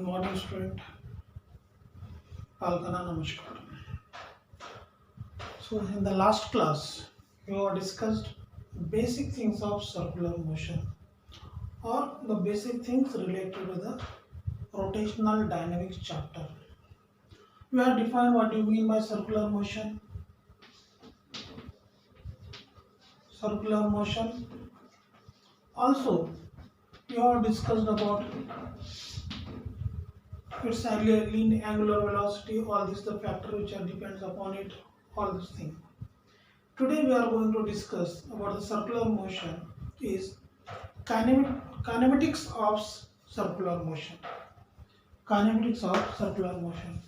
morning, student. Palkana Namaskar. So, in the last class, we have discussed basic things of circular motion or the basic things related to the rotational dynamics chapter. We have defined what you mean by circular motion. Circular motion. Also, we have discussed about its angular velocity, all this the factor which depends upon it, all this thing. Today we are going to discuss about the circular motion is kinematics of circular motion. Kinematics of circular motion.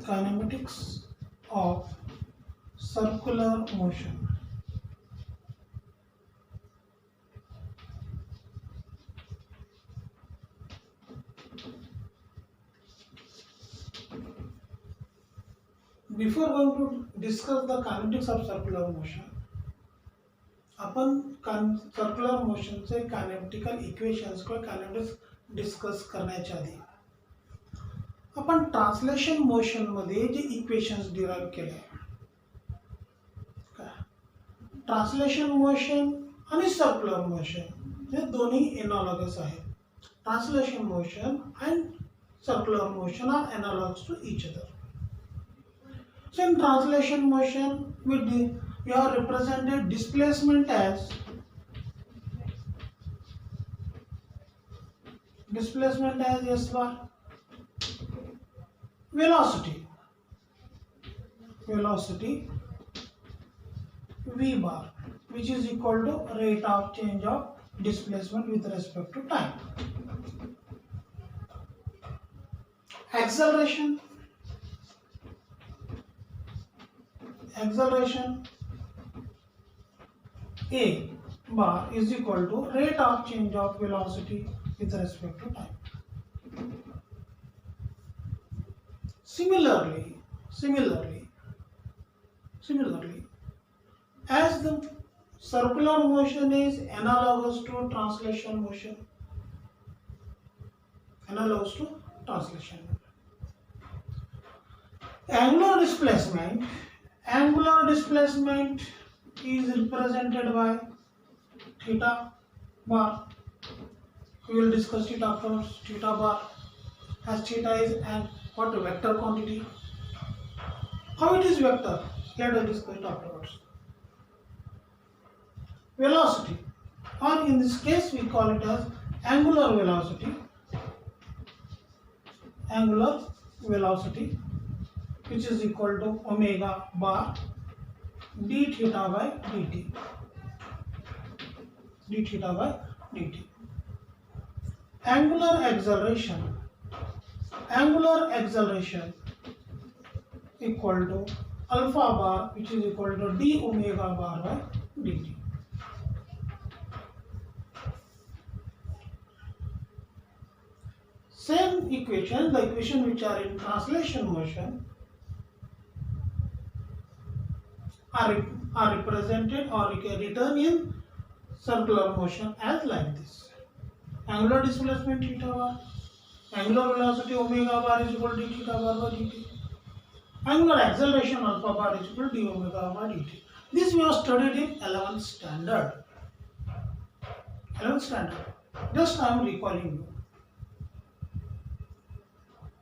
Kinematics of circular motion. Before going to discuss the kinematics of circular motion, आपण circular motion चे kinematical equations किंवा kinematics discuss करण्याच्या आधी आपण translation motion मध्ये जे equations derive केले translation motion आणि circular motion हे दोन्ही एनालॉगस आहेत translation motion and circular motion are analogs to each other. So in translation motion we are represented displacement as S bar, velocity V bar, which is equal to rate of change of displacement with respect to time. Acceleration A bar is equal to rate of change of velocity with respect to time. Similarly, as the circular motion is analogous to translation motion, angular displacement is represented by theta bar. We will discuss it afterwards. Theta bar, as theta is and what vector quantity. How it is vector? Let us discuss it afterwards. Velocity, or in this case we call it as angular velocity, which is equal to omega bar d theta by dt. Angular acceleration equal to alpha bar, which is equal to d omega bar by dt. Same equation, the equation which are in translation motion are represented or written in circular motion as like this. Angular displacement theta bar, angular velocity omega bar is equal to d theta bar by dt. Angular acceleration alpha bar is equal to d omega bar dt. This we have studied in 11th standard. Just I am recalling you.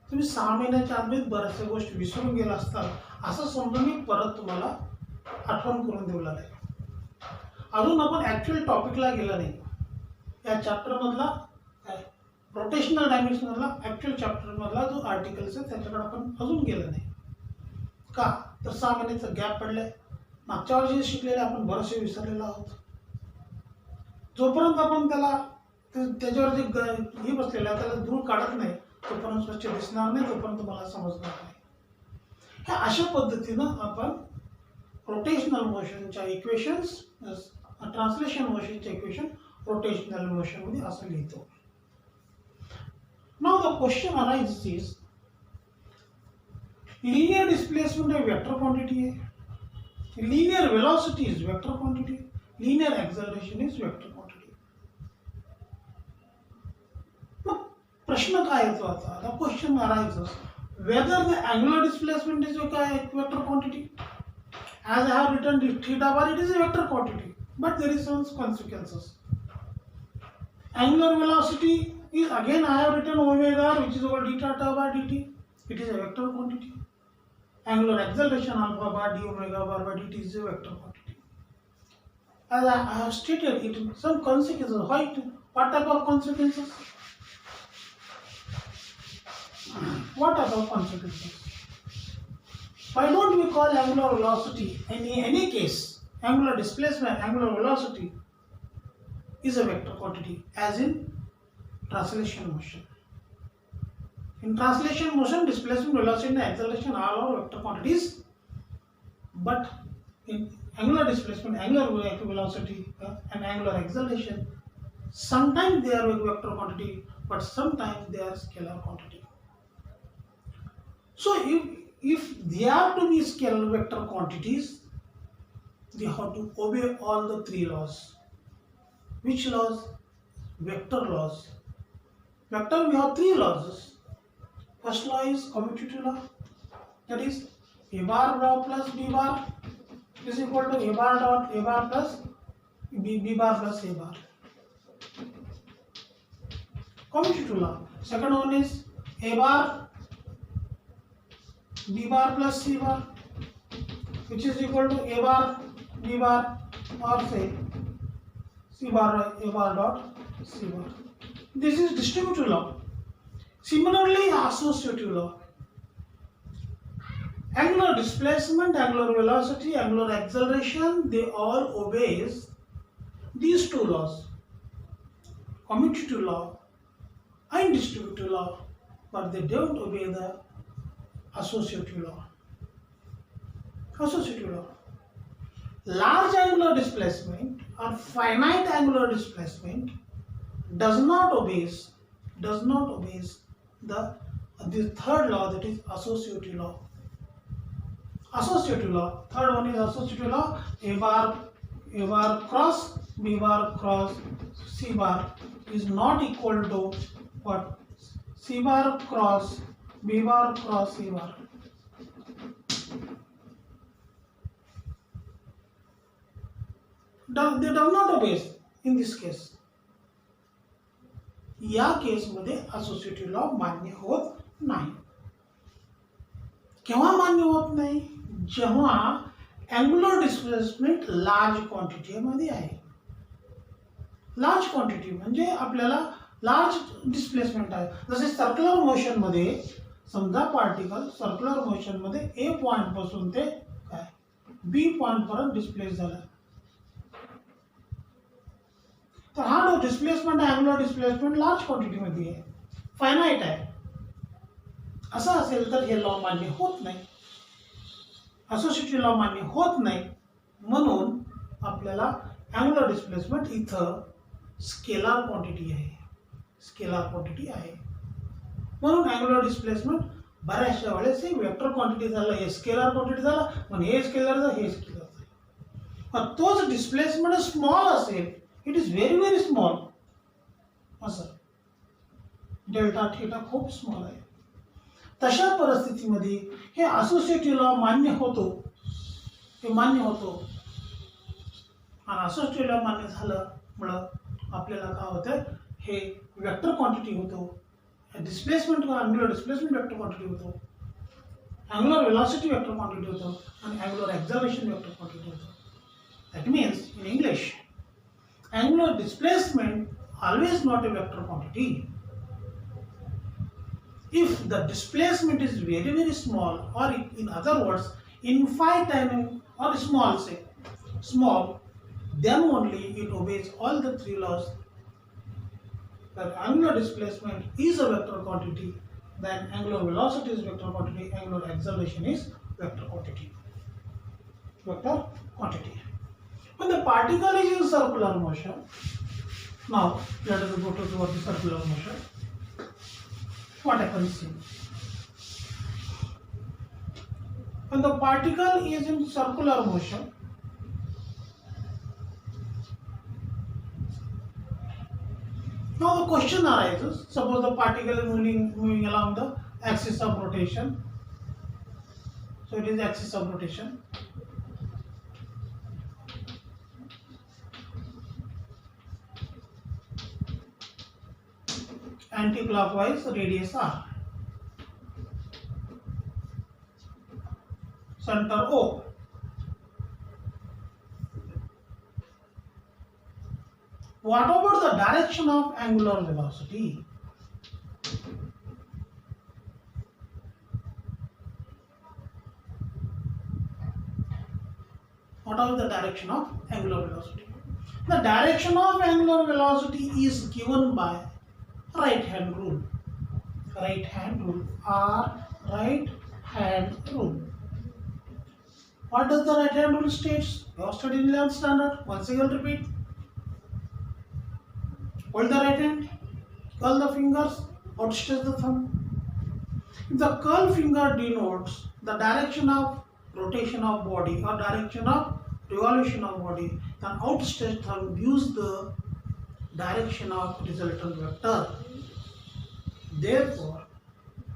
तुम्ही 6 महिन्याच्या आधीच बऱ्याचशा गोष्टी विसरून गेला असतात असं समजून मी परत तुम्हाला आठवण करून देऊला आहे. अजून आपण ऍक्च्युअल टॉपिकला गेला नाही. या चॅप्टर मधला रोटेशनल डायमेन्शन मधला ऍक्च्युअल चॅप्टर मधला जो आर्टिकल्स आहे त्याच्याकडे आपण अजून गेलो नाही. का तर 6 महिन्याचा गॅप पडलाय. मागच्या वर्षी शिकलेले आपण बरेचसे विसरलेलो आहोत. जोपर्यंत आपण त्याच्यावर जे हे बसलेलं आहे त्याला दूर काढत नाही तोपर्यंत स्वच्छ दिसणार नाही, तोपर्यंत मला समजणार नाही. ह्या अशा पद्धतीनं आपण रोटेशनल मोशनच्या इक्वेशन्स ट्रान्सलेशन मोशनचे इक्वेशन रोटेशनल मोशन मध्ये असं लिहितो. Now the question arises is, linear displacement a vector quantity है, linear velocity is vector quantity, linear acceleration is vector quantity. मग प्रश्न काय येतो आता? The question arises whether the angular displacement is a vector quantity. As I have written theta bar, it is a vector quantity, but there is some consequences. Angular velocity is, again I have written omega, which is over d theta bar dt. It is a vector quantity. Angular acceleration alpha bar d omega bar by dt is a vector quantity. As I have stated, it some consequences. What type of consequences? What type of consequences? Why don't we call angular velocity, in any case, angular displacement, angular velocity is a vector quantity, as in translation motion. In translation motion, displacement, velocity and acceleration are all vector quantities, but in angular displacement, angular velocity and angular acceleration, sometimes they are a vector quantity, but sometimes they are scalar quantity. So if they are to be scalar vector quantities, they have to obey all the three laws. Which laws? Vector laws. Vector, we have three laws. First law is commutative law, that is a bar plus b bar is equal to a bar dot a bar plus b bar plus a bar. Commutative law. Second one is a bar b bar plus c bar, which is equal to a bar b bar, or say c bar a bar dot c bar. This is distributive law. Similarly, associative law. Angular displacement, angular velocity, angular acceleration, they all obeys these two laws. Commutative law and distributive law, but they don't obey the associative law. Associative law. Large angular displacement or finite angular displacement does not obey the third law, that is associative law. Associative law. Third one is associative law. A bar cross b bar cross c bar is not equal to what? C bar cross b bar cross c bar. They do not obey in this case. या केसमध्ये associative law मान्य होत नाही. केव्हा मान्य होत नाही? जेव्हा अँग्युलर डिस्प्लेसमेंट लार्ज क्वांटिटी मध्ये आहे. लार्ज क्वांटिटी म्हणजे आपल्याला लार्ज डिस्प्लेसमेंट आहे. जसे सर्क्युलर मोशन मध्ये समजा पार्टिकल सर्क्युलर मोशन मध्ये ए पॉइंट पासून ते काय बी पॉइंट पर्यंत डिस्प्लेस झाला, तर हा जो डिस्प्लेसमेंट आहे अँग्युलर डिस्प्लेसमेंट लार्ज क्वांटिटी मध्ये आहे, फायनाइट आहे. असं असेल तर हे लॉ मान्य होत नाही, असोसिएटिव्ह लॉ मान्य होत नाही. म्हणून आपल्याला अँग्युलर डिस्प्लेसमेंट इथं स्केलर क्वांटिटी आहे, स्केलर क्वांटिटी आहे. म्हणून अँग्युलर डिस्प्लेसमेंट बऱ्याचशा वेळेस हे वेक्टर क्वांटिटी झालं, हे स्केलर क्वांटिटी झालं, पण हे स्केलर झालं, हे स्केलर झालं. पण तोच डिस्प्लेसमेंट स्मॉल असेल, it is very very small, असं डेल्टा थीटा खूप स्मॉल आहे, तशा परिस्थितीमध्ये हे असोसिएटिव्ह लॉ मान्य होतो, हे मान्य होतो. आणि असोसिएटिव्ह लॉ मान्य झाल्यामुळं आपल्याला काय होतं, हे वेक्टर क्वांटिटी होतो. Displacement angular displacement vector quantity होतो, अँग्युलर वेलॉसिटी वेक्टर क्वांटिटी होतो, आणि अँग्युलर एक्झलरेशन वेक्टर क्वांटिटी होतो. That means in English angular displacement always not a vector quantity. If the displacement is very very small, or in other words infinite or small, say small, then only it obeys all the three laws. That angular displacement is a vector quantity, then angular velocity is vector quantity, angular acceleration is vector quantity. Vector quantity. When the particle is in circular motion, now let us go to the circular motion. what happens here? When the particle is in circular motion, now the question arises, suppose the particle is moving along the axis of rotation. So it is axis of rotation. Anti-clockwise radius r. Center O. What about the direction of angular velocity? What is the direction of angular velocity? The direction of angular velocity is given by right hand rule. Right hand rule or right hand rule. What does the right hand rule states? You have studied in 11th standard. Once again repeat. Hold the right hand, curl the fingers, outstretch the thumb. If the curl finger denotes the direction of rotation of body or direction of revolution of body, then outstretched thumb gives the direction of resultant vector. Therefore,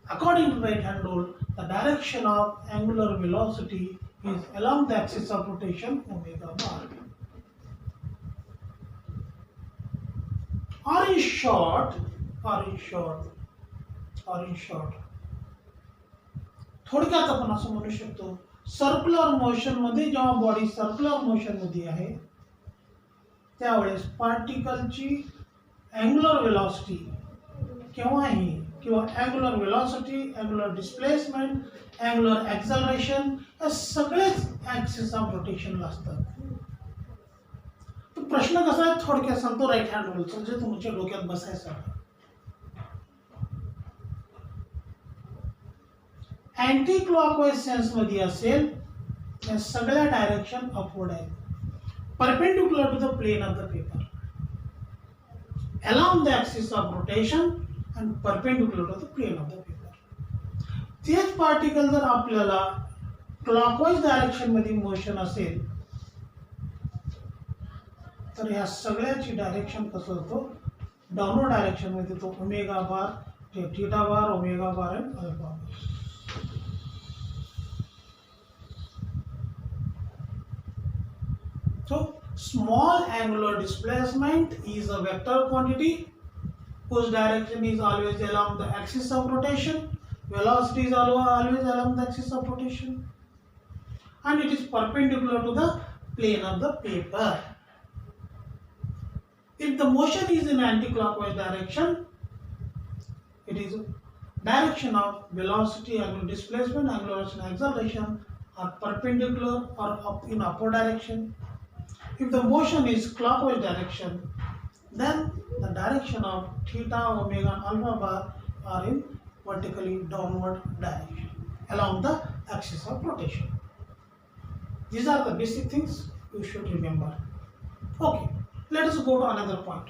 according to right hand rule, the direction of angular velocity is along the axis of rotation omega bar. Or in short, थोडक्यात आपण असं म्हणू शकतो, circular motion मध्ये जेव्हा body circular motion मध्ये आहे त्यावेळेस पार्टिकलची अँग्युलर वेलॉसिटी किंवा angular velocity, angular displacement, angular acceleration हे सगळेच ॲक्सिस ऑफ रोटेशनला असतात. तो प्रश्न कसा आहे थोडक्यात सांगतो राईट हँड रूलचा, जे तुमच्या डोक्यात बसायचं आहे. अँटी क्लॉकवाइज सेन्स मध्ये असेल या सगळ्या डायरेक्शन अपवर्ड आहेत, perpendicular to the plane of the paper, along the axis of rotation and perpendicular to the plane of the paper. तेच पार्टिकल जर आपल्याला क्लॉकवाइज डायरेक्शन मध्ये मोशन असेल तर या सगळ्याची डायरेक्शन कसं होतो, डाउनवर्ड डायरेक्शन मध्ये तो ओमेगा बार, थीटा बार, ओमेगा बार आणि alpha bar. So small angular displacement is a vector quantity whose direction is always along the axis of rotation. Velocity is always along the axis of rotation, and it is perpendicular to the plane of the paper. If the motion is in anti-clockwise direction, it is direction of velocity, angular displacement, angular acceleration are perpendicular or up in upward direction. If the motion is clockwise direction, then the direction of theta, omega and alpha bar are in vertically downward direction along the axis of rotation. These are the basic things you should remember. Okay, let us go to another point.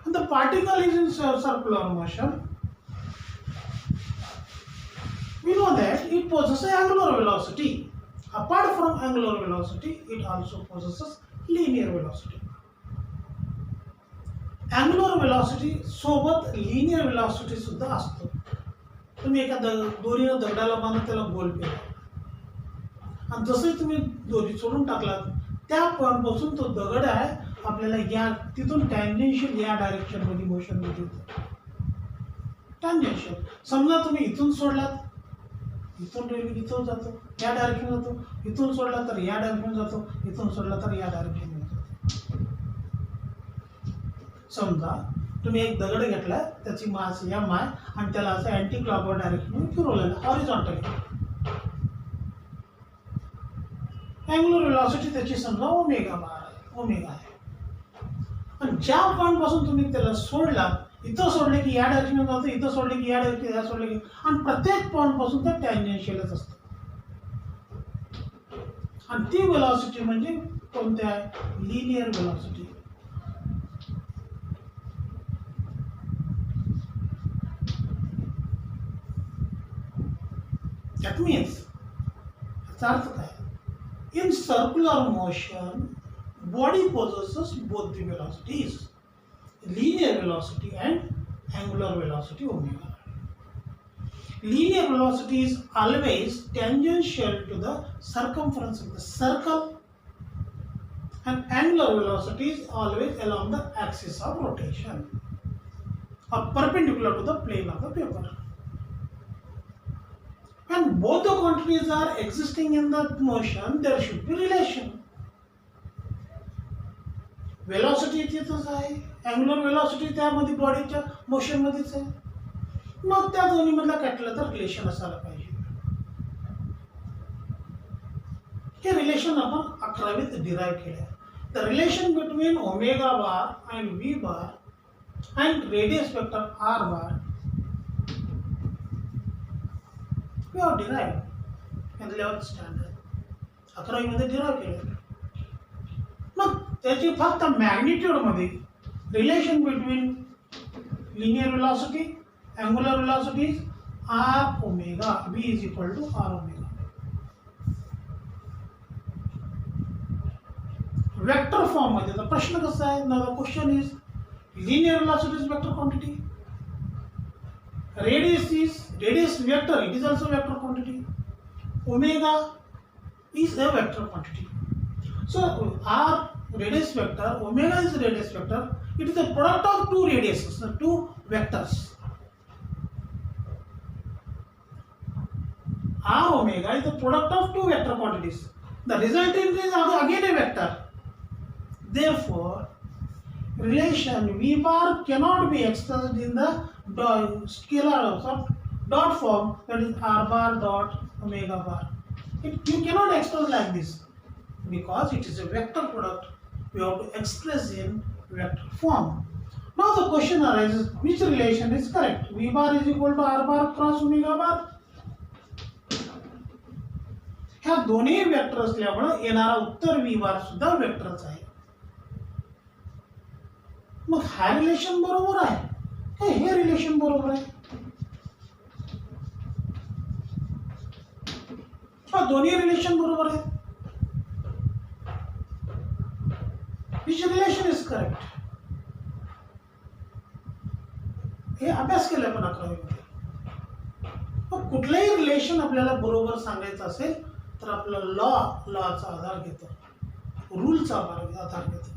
When the particle is in circular motion, we know that it possesses angular velocity. Apart from angular velocity, it also possesses linear velocity. Angular velocity सोबत linear velocity सुद्धा असतो. तुम्ही एका दोरीने दगडाला बांधून त्याला गोल केला आणि जसं तुम्ही दोरी सोडून टाकलात त्या पॉइंट पासून तो दगड आहे आपल्याला या तिथून टँजेन्शियल या डायरेक्शन मध्ये मोशन मध्ये येतो. टँजेन्शियल समजा तुम्ही इथून सोडलात, इथून रेल्वे इथून जातो, या डायरेक्शन जातो, इथून सोडला तर या डायरेक्शन जातो, इथून सोडला तर या डायरेक्शन जातो. समजा तुम्ही एक दगड घेतला, त्याची मास एम आहे आणि त्याला असं अँटी क्लॉकवाइज डायरेक्शन फिरवलेलं हॉरिझॉन्टली. अँग्युलर वेलॉसिटी त्याची समजा ओमेगा बार आहे, ओमेगा आहे. आणि ज्या पॉइंट पासून तुम्ही त्याला सोडला, इथं सोडले की या डायरेक्शन जातो, इथं सोडले की या डायरेक्शन, या सोडले की, आणि प्रत्येक पॉइंट पासून ते टँजेन्शियलच असतं. आणि ती वेलॉसिटी म्हणजे कोणती आहे, लिनियर वेलॉसिटी. That means, याचा अर्थ काय? In circular motion, body possesses both the velocities, linear velocity and angular velocity omega. Linear velocity is always tangential to the circumference of the circle, and angular velocity is always along the axis of rotation or perpendicular to the plane of the paper. When both the quantities are existing in the motion, there should be relation. Velocity तिथेच आहे, angular velocity त्यामध्ये बॉडीच्या motion मध्येच आहे. मग त्या दोन्ही मधला काटलं तर relation असायला पाहिजे. हे रिलेशन आपण 11वीत डिराइव केले. The relation between omega bar and V bar and radius vector are bar we have derived in the 11th standard. 11वी मध्ये डिराइव केले. मग त्याची फक्त मॅग्निट्यूड मध्ये relation between linear velocity, angular velocities r omega, v is equal to r omega. Vector form मध्ये तर प्रश्न कसा आहे? Now the question is linear velocity is vector quantity. Radius vector, it is also vector quantity. Omega is a vector quantity. So r radius vector, omega is radius vector. It is a product of two radiuses, the two vectors. R omega is the product of two vector quantities. The resultant is again a vector. Therefore, relation v bar cannot be expressed in the scalar dot form, that is r bar dot omega bar. You cannot express like this because it is a vector product. We have to express in vector form. Now the question arises, which relation is correct? V bar is equal to r bar cross omega bar. ह्या दोन्ही vector असल्यामुळे येणारा उत्तर v बार सुद्धा वेक्टरच आहे. मग हा relation बरोबर आहे का हे रिलेशन बरोबर आहे? हा दोन्ही रिलेशन बरोबर आहे. which relation is correct? हे अभ्यास केला आपण 11वी मध्ये. मग कुठलंही रिलेशन आपल्याला बरोबर सांगायचं असेल तर आपल्याला लॉचा आधार घेतो, रूलचा आधार घेतो.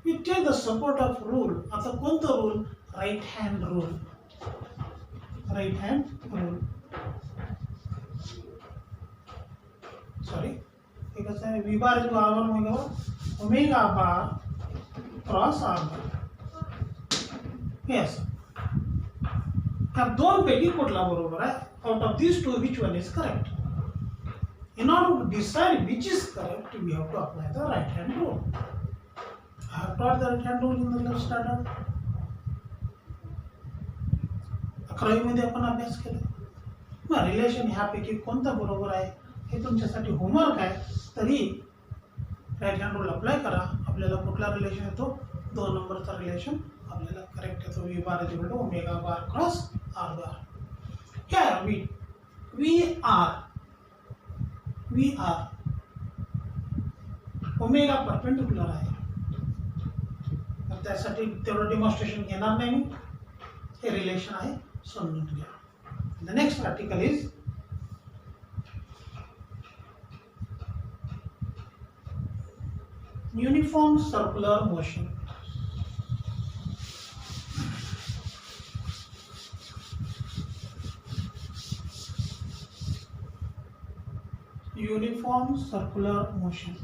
We take the support of rule. आता कोणतं rule? Right hand rule. Right hand rule. Sorry, हे कसं आहे? v bar is r omega bar cross r bar. Yes, ह्या दोन पैकी कुठला बरोबर आहे? Out of these two, which one is correct? In order to decide which is correct, we have to apply the right hand rule. I have taught the right hand rule in the 11th standard. 11वी मध्ये आपण अभ्यास केला. मग relation ह्यापैकी कोणता बरोबर आहे हे तुमच्यासाठी homework आहे. तरी राईट हँड रूल अप्लाय करा. आपल्याला कुठला रिलेशन येतो? 2 नंबरचा रिलेशन आपल्याला करेक्ट येतो. v bar is equal to omega bar cross r bar. Here we are omega perpendicular आहे. त्यासाठी तेवढं डेमॉन्स्ट्रेशन घेणार नाही मी. हे रिलेशन आहे, समजून घ्या. The next article is uniform circular motion. Uniform circular motion.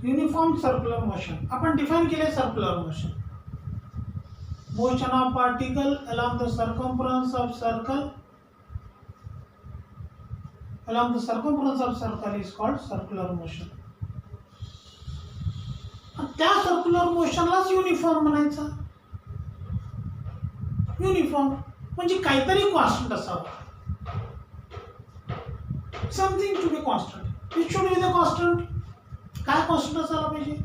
Uniform circular motion. आपण डिफाइन केले circular motion. Motion of particle along the circumference of circle. Along the circumference of circle is called circular motion. त्या circular मोशनलाच uniform म्हणायचा. Uniform म्हणजे काहीतरी constant असावा. Something to be constant. It should be the constant. काय constant असायला पाहिजे?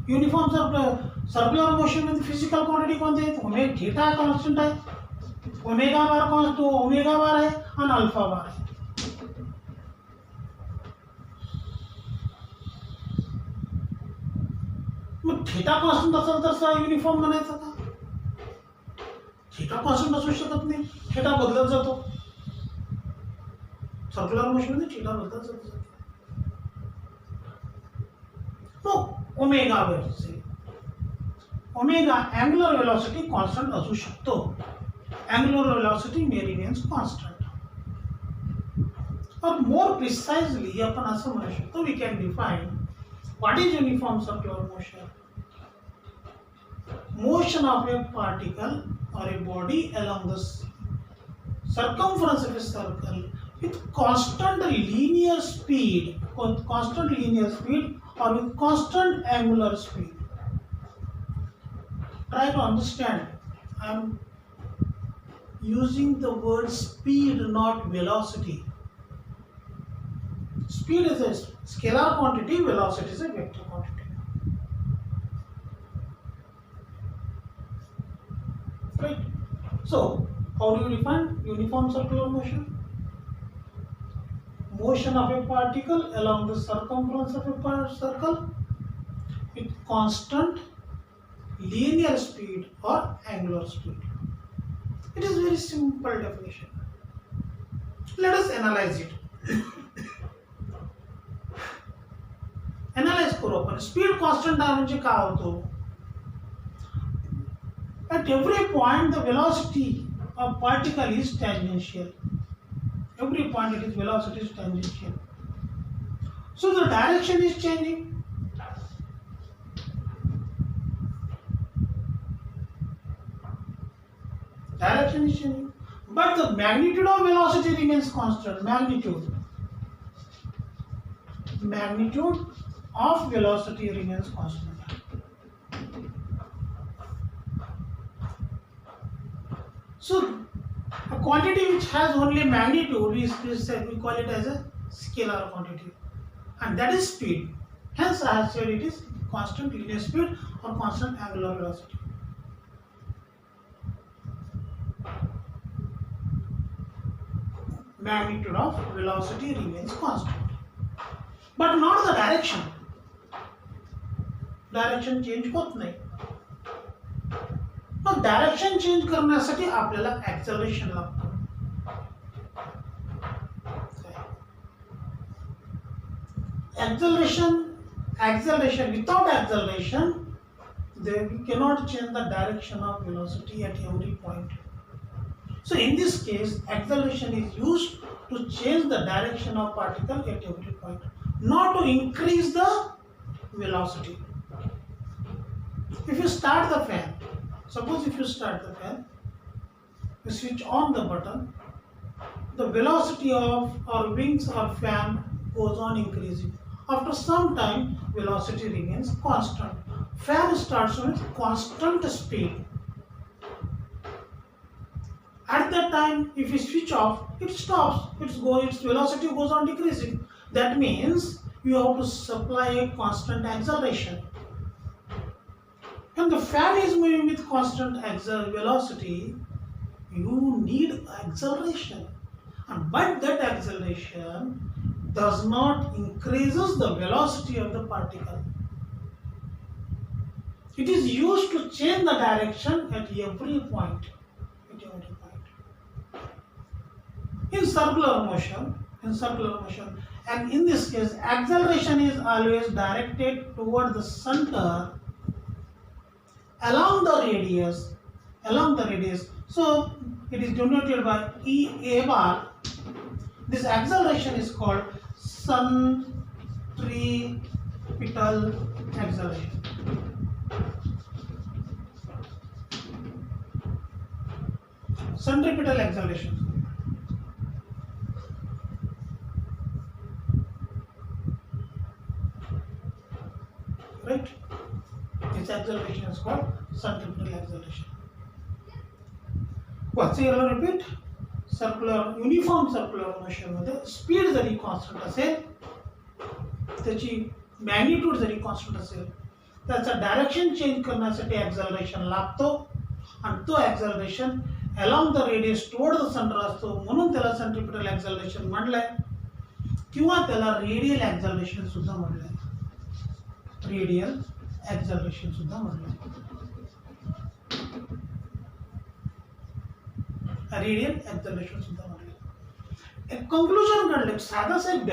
Uniform circular motion मध्ये फिजिकल क्वांटिटी कोणते आहेत? ओमेगा थीटा कॉन्स्टंट आहे, ओमेगा बार ओमेगा बार आहे आणि अल्फा बार आहे. मग थीटा कॉन्स्टंट असेल तर युनिफॉर्म म्हणायचा का? थीटा कॉन्स्टंट असू शकत नाही. थीटा बदलत जातो. सर्क्युलर मोशन मध्ये थीटा बदलत जातो. मग ओमेगा वर ओमेगा अँग्युलर वेलोसिटी कॉन्स्टंट असू शकतो. Angular velocity may remains constant. और मोर प्रिसाइजली आपण असं म्हणू शकतो, we can define what is uniform circular motion. Motion of a particle or a body along the circumference of a circle with constant linear speed or with constant angular speed. Try to understand. I am using the word speed, not velocity. Speed is a scalar quantity, velocity is a vector quantity. Right. So, how do you define uniform circular motion? Motion of a particle along the circumference of a circle with constant linear speed or angular speed. It is very simple definition. Let us analyze it. Analyze करू आपण. Speed constant आहे म्हणजे काय होतो? At every point, the velocity of particle is tangential. Every point, its velocity is tangential. So the direction is changing. Direction is changing, but the magnitude of velocity remains constant. Magnitude of velocity remains constant. So, a quantity which has only magnitude we call it as a scalar quantity, and that is speed. Hence, I have said it is constant linear speed or constant angular velocity. Magnitude of velocity remains constant, but not the direction. Direction change होत नाही. मग direction change करण्यासाठी आपल्याला acceleration लागतं. Acceleration without acceleration, we cannot change the direction of velocity at every point. So in this case, acceleration is used to change the direction of particle at every point, not to increase the velocity. If you start the fan, suppose if you start the fan, you switch on the button, the velocity of our wings or fan goes on increasing. After some time, velocity remains constant. Fan starts with constant speed. At that time, if you switch off, it stops. Its velocity goes on decreasing. That means you have to supply a constant acceleration. When the fan is moving with constant velocity, you need acceleration. But that acceleration does not increases the velocity of the particle. It is used to change the direction at every point. In circular motion, and in this case, acceleration is always directed toward the center along the radius. So it is denoted by E a bar. This acceleration is called centripetal acceleration. Centripetal acceleration. Right? its acceleration is called centripetal acceleration. Once again repeat, uniform circular motion मध्ये speed जरी constant असेल, त्याची magnitude जरी constant असेल, त्याचा direction change करण्यासाठी ॲक्झलरेशन लागतो आणि तो acceleration along the radius toward the centre असतो, म्हणून त्याला सेंट्रिपिटल ॲक्झलरेशन म्हटलंय किंवा त्याला रेडियल ॲक्झलरेशन सुद्धा म्हटलंय. रेडियल ॲक्झलरेशन सुद्धा म्हटलंय. रेडियल ॲक्झलरेशन सुद्धा म्हटलंय. एक कंक्लुजन काढलं, साधाच एक